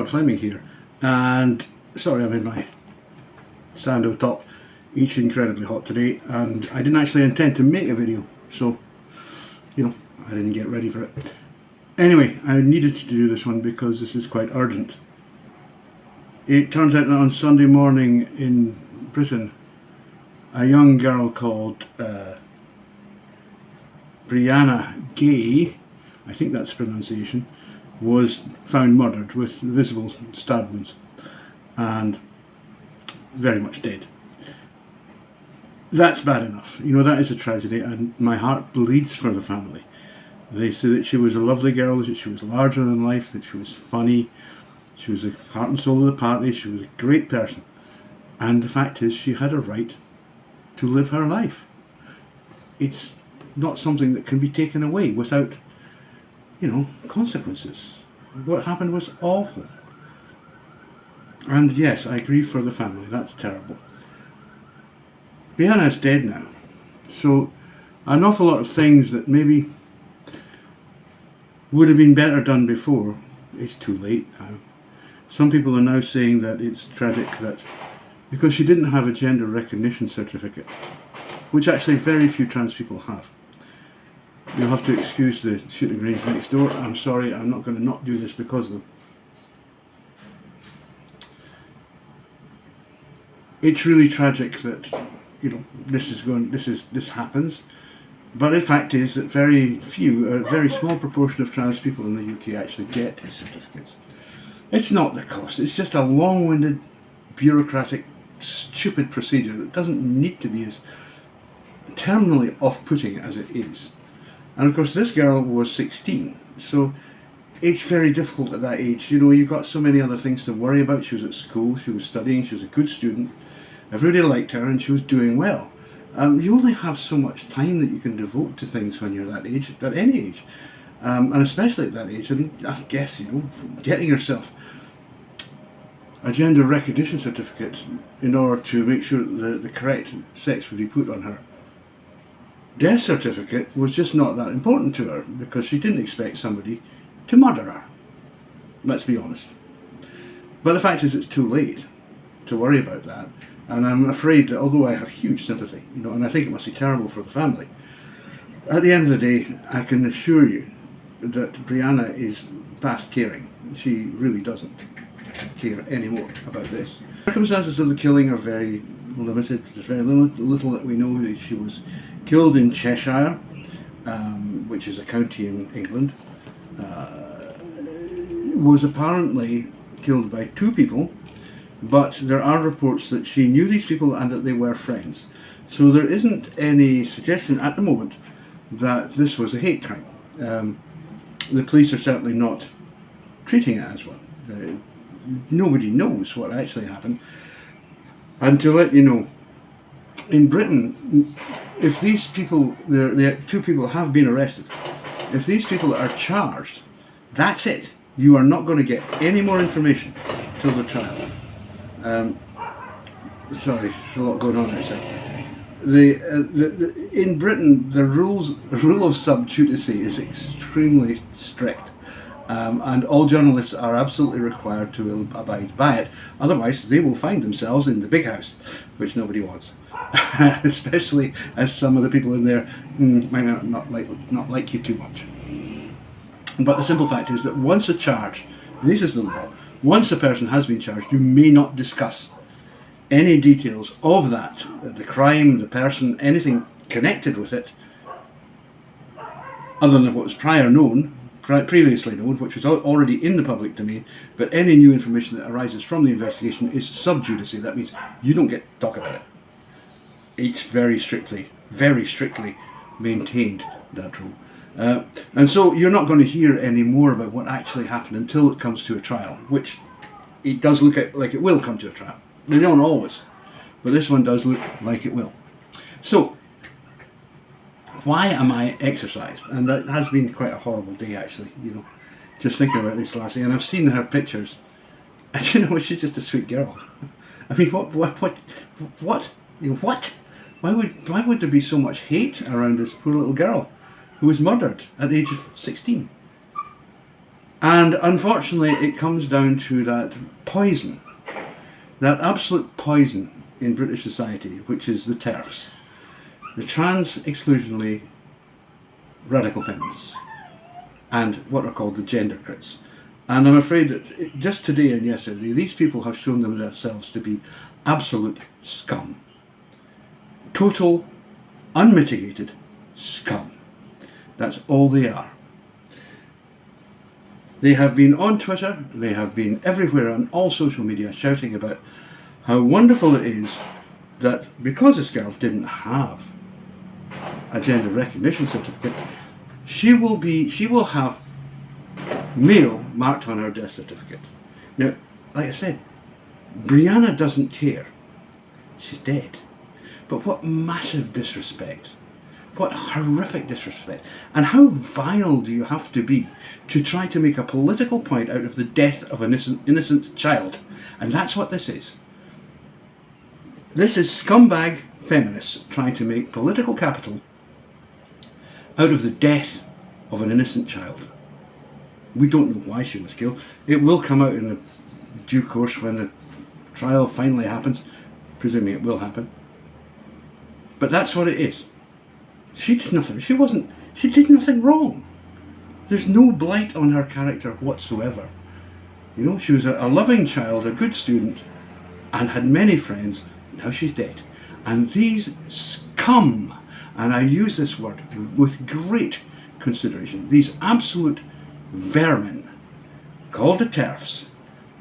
Fleming here, and sorry I'm in my sandal top. It's incredibly hot today, and I didn't actually intend to make a video, so you know, I didn't get ready for it. Anyway, I needed to do this one because this is quite urgent. It turns out that on Sunday morning in Britain, a young girl called Brianna Ghey, I think that's the pronunciation, was found murdered with visible stab wounds and very much dead. That's bad enough. You know, that is a tragedy, and my heart bleeds for the family. They say that she was a lovely girl, that she was larger than life, that she was funny, she was the heart and soul of the party, she was a great person. And the fact is, she had a right to live her life. It's not something that can be taken away without, you know, consequences. What happened was awful. And yes, I grieve for the family, that's terrible. Brianna is dead now, so an awful lot of things that maybe would have been better done before, it's too late now. Some people are now saying that it's tragic that because she didn't have a gender recognition certificate, which actually very few trans people have. You'll have to excuse the shooting range next door. I'm sorry, I'm not going to not do this because of them. It's really tragic that, you know, this happens, but the fact is that very few, a very small proportion of trans people in the UK actually get these certificates. It's not the cost, it's just a long-winded, bureaucratic, stupid procedure that doesn't need to be as terminally off-putting as it is. And of course this girl was 16, so it's very difficult at that age. You know, you've got so many other things to worry about. She was at school, she was studying, she was a good student, everybody liked her and she was doing well. You only have so much time that you can devote to things when you're that age, at any age. And especially at that age, and I guess, you know, getting yourself a gender recognition certificate in order to make sure that the correct sex would be put on her death certificate was just not that important to her, because she didn't expect somebody to murder her. Let's be honest. But the fact is, it's too late to worry about that, and I'm afraid that although I have huge sympathy, you know, and I think it must be terrible for the family, at the end of the day, I can assure you that Brianna is past caring. She really doesn't care anymore about this. The circumstances of the killing are very limited. There's very little that we know. That she was killed in Cheshire, which is a county in England. Was apparently killed by two people, but there are reports that she knew these people and that they were friends. So there isn't any suggestion at the moment that this was a hate crime. The police are certainly not treating it as one. Nobody knows what actually happened. And to let you know, in Britain, if these people, the two people have been arrested, if these people are charged, that's it. You are not going to get any more information till the trial. Sorry, there's a lot going on outside. In Britain, the rule of sub judice is extremely strict, and all journalists are absolutely required to abide by it. Otherwise, they will find themselves in the big house, which nobody wants. Especially as some of the people in there might not like you too much. But the simple fact is that once a charge, and this is the law, once a person has been charged, you may not discuss any details of that, the crime, the person, anything connected with it, other than what was previously known, which was already in the public domain. But any new information that arises from the investigation is sub judice. That means you don't get to talk about it. It's very strictly maintained, that rule. And so you're not going to hear any more about what actually happened until it comes to a trial, which it does look like it will come to a trial. They don't always, but this one does look like it will. So, why am I exercised? And that has been quite a horrible day, actually, you know, just thinking about this lassie. And I've seen her pictures, and you know, she's just a sweet girl. I mean, what? You know, what? Why would there be so much hate around this poor little girl who was murdered at the age of 16? And unfortunately, it comes down to that poison, that absolute poison in British society, which is the TERFs, the Trans-Exclusionary Radical Feminists, and what are called the gender crits. And I'm afraid that just today and yesterday, these people have shown themselves to be absolute scum. Total, unmitigated scum. That's all they are. They have been on Twitter, they have been everywhere on all social media shouting about how wonderful it is that because this girl didn't have a gender recognition certificate, she will have male marked on her death certificate. Now, like I said, Brianna doesn't care. She's dead. But what massive disrespect. What horrific disrespect. And how vile do you have to be to try to make a political point out of the death of an innocent child? And that's what this is. This is scumbag feminists trying to make political capital out of the death of an innocent child. We don't know why she was killed. It will come out in due course when the trial finally happens, presuming it will happen. But that's what it is. She did nothing. She did nothing wrong. There's no blight on her character whatsoever. You know, she was a loving child, a good student, and had many friends. Now she's dead. And these scum, and I use this word with great consideration, these absolute vermin, called the TERFs,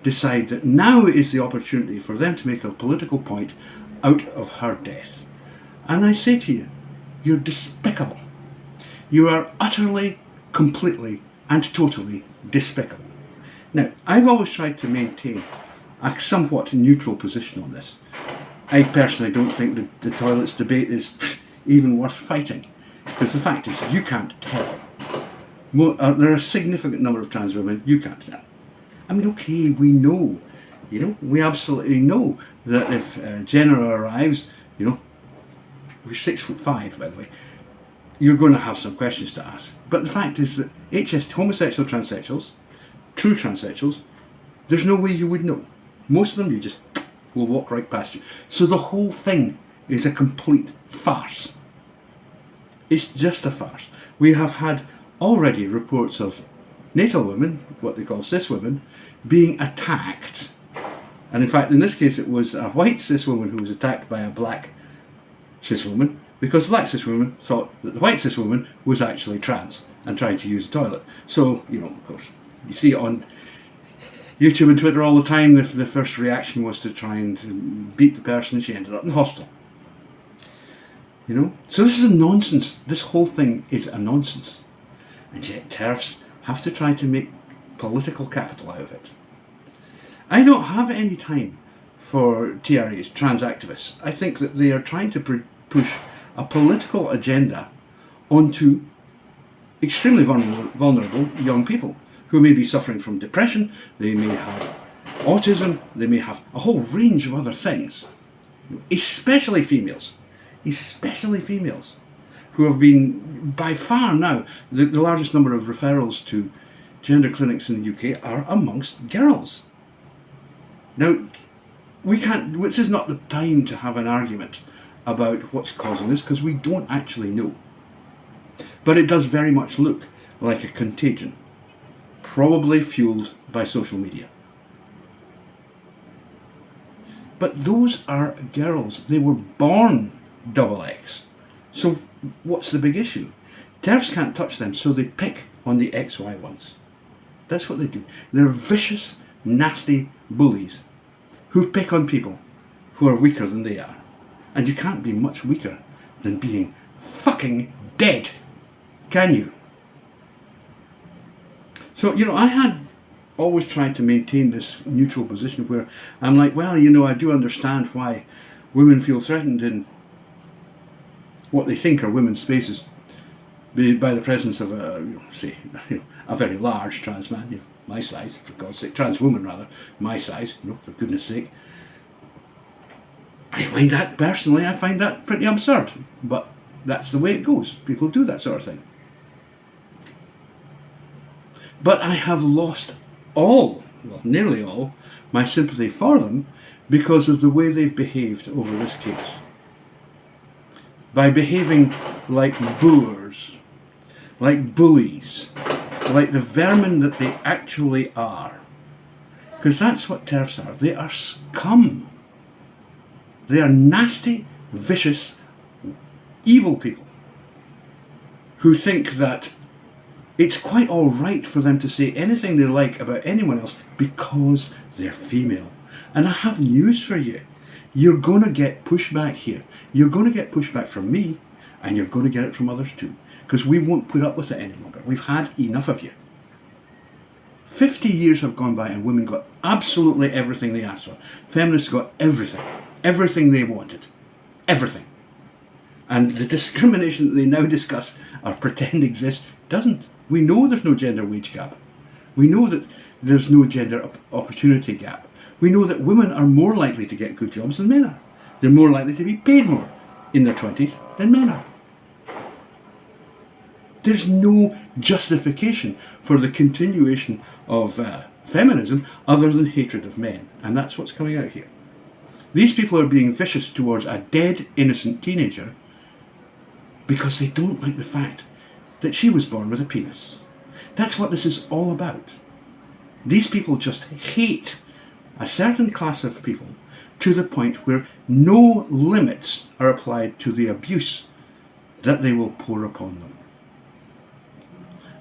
decide that now is the opportunity for them to make a political point out of her death. And I say to you, you're despicable. You are utterly, completely, and totally despicable. Now, I've always tried to maintain a somewhat neutral position on this. I personally don't think that the toilets debate is even worth fighting, because the fact is, you can't tell. There are a significant number of trans women you can't tell. I mean, okay, we know, you know, we absolutely know that if Jenna arrives, you know, we're 6'5", by the way, you're going to have some questions to ask. But the fact is that homosexual transsexuals, true transsexuals, there's no way you would know. Most of them you just will walk right past you. So the whole thing is a complete farce. It's just a farce. We have had already reports of natal women, what they call cis women, being attacked. And in fact, in this case, it was a white cis woman who was attacked by a black cis woman, because the black cis woman thought that the white cis woman was actually trans and trying to use the toilet. So, you know, of course, you see it on YouTube and Twitter all the time. The first reaction was to try and beat the person. She ended up in the hospital. You know? So this is a nonsense. This whole thing is a nonsense. And yet TERFs have to try to make political capital out of it. I don't have any time for TRAs, trans activists. I think that they are trying to push a political agenda onto extremely vulnerable young people who may be suffering from depression, they may have autism, they may have a whole range of other things, especially females, who have been, by far now, the largest number of referrals to gender clinics in the UK are amongst girls. Now, this is not the time to have an argument about what's causing this, because we don't actually know. But it does very much look like a contagion, probably fueled by social media. But those are girls. They were born XX. So what's the big issue? TERFs can't touch them, so they pick on the XY ones. That's what they do. They're vicious, nasty bullies who pick on people who are weaker than they are. And you can't be much weaker than being fucking dead, can you? So, you know, I had always tried to maintain this neutral position where I'm like, well, you know, I do understand why women feel threatened in what they think are women's spaces by the presence of a very large trans man, you know, my size, for God's sake, trans woman rather, my size, you know, for goodness sake. I find that pretty absurd, but that's the way it goes. People do that sort of thing. But I have lost all, well, nearly all, my sympathy for them because of the way they've behaved over this case. By behaving like boors, like bullies, like the vermin that they actually are. Because that's what TERFs are. They are scum. They are nasty, vicious, evil people who think that it's quite all right for them to say anything they like about anyone else because they're female. And I have news for you. You're going to get pushback here. You're going to get pushback from me, and you're going to get it from others too. Because we won't put up with it any longer. We've had enough of you. 50 years have gone by and women got absolutely everything they asked for. Feminists got everything. Everything they wanted. Everything. And the discrimination that they now discuss or pretend exists doesn't. We know there's no gender wage gap. We know that there's no gender opportunity gap. We know that women are more likely to get good jobs than men are. They're more likely to be paid more in their 20s than men are. There's no justification for the continuation of feminism other than hatred of men. And that's what's coming out here. These people are being vicious towards a dead, innocent teenager because they don't like the fact that she was born with a penis. That's what this is all about. These people just hate a certain class of people to the point where no limits are applied to the abuse that they will pour upon them.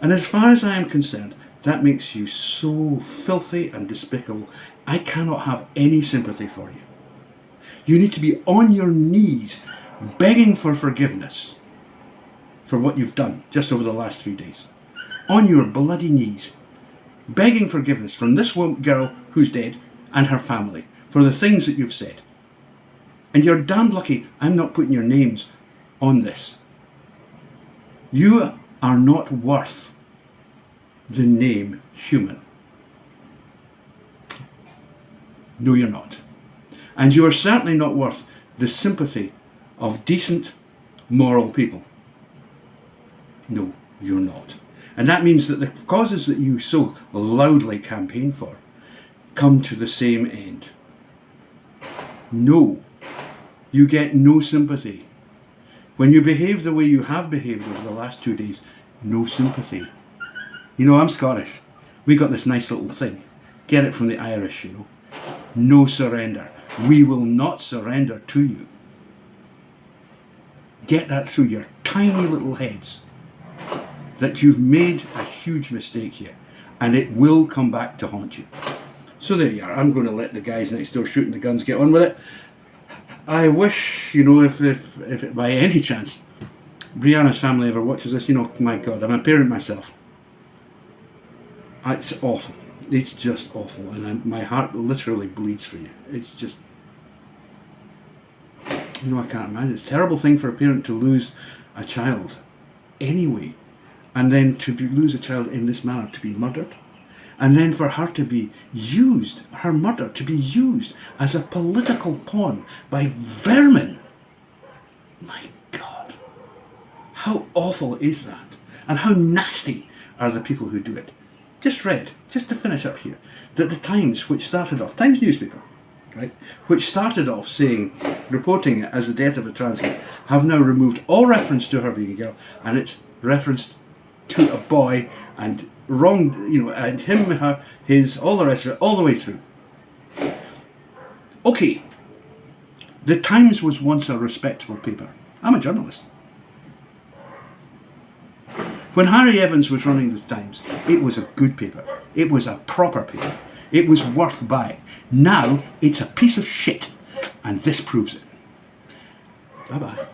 And as far as I am concerned, that makes you so filthy and despicable. I cannot have any sympathy for you. You need to be on your knees begging for forgiveness for what you've done just over the last 3 days. On your bloody knees, begging forgiveness from this girl who's dead and her family for the things that you've said. And you're damned lucky I'm not putting your names on this. You are not worth the name human. No, you're not. And you are certainly not worth the sympathy of decent, moral people. No, you're not. And that means that the causes that you so loudly campaign for come to the same end. No, you get no sympathy. When you behave the way you have behaved over the last 2 days, no sympathy. You know, I'm Scottish. We got this nice little thing. Get it from the Irish, you know. No surrender. We will not surrender to you. Get that through your tiny little heads. That you've made a huge mistake here. And it will come back to haunt you. So there you are. I'm going to let the guys next door shooting the guns get on with it. I wish, you know, if it, by any chance Brianna's family ever watches this, you know, my God, I'm a parent myself. It's awful. It's just awful. And my heart literally bleeds for you. It's just, you know, I can't imagine. It's a terrible thing for a parent to lose a child anyway. And then to lose a child in this manner, to be murdered. And then for her to be used, her murder to be used as a political pawn by vermin. My God. How awful is that? And how nasty are the people who do it? Just read, just to finish up here, that the Times, which started off, Times newspaper, right, which started off saying, reporting it as the death of a trans girl, have now removed all reference to her being a girl, and it's referenced to a boy, and wrong, you know, and him, her, his, all the rest of it, all the way through. Okay, the Times was once a respectable paper. I'm a journalist. When Harry Evans was running the Times, it was a good paper. It was a proper paper. It was worth buying. Now, it's a piece of shit, and this proves it. Bye-bye.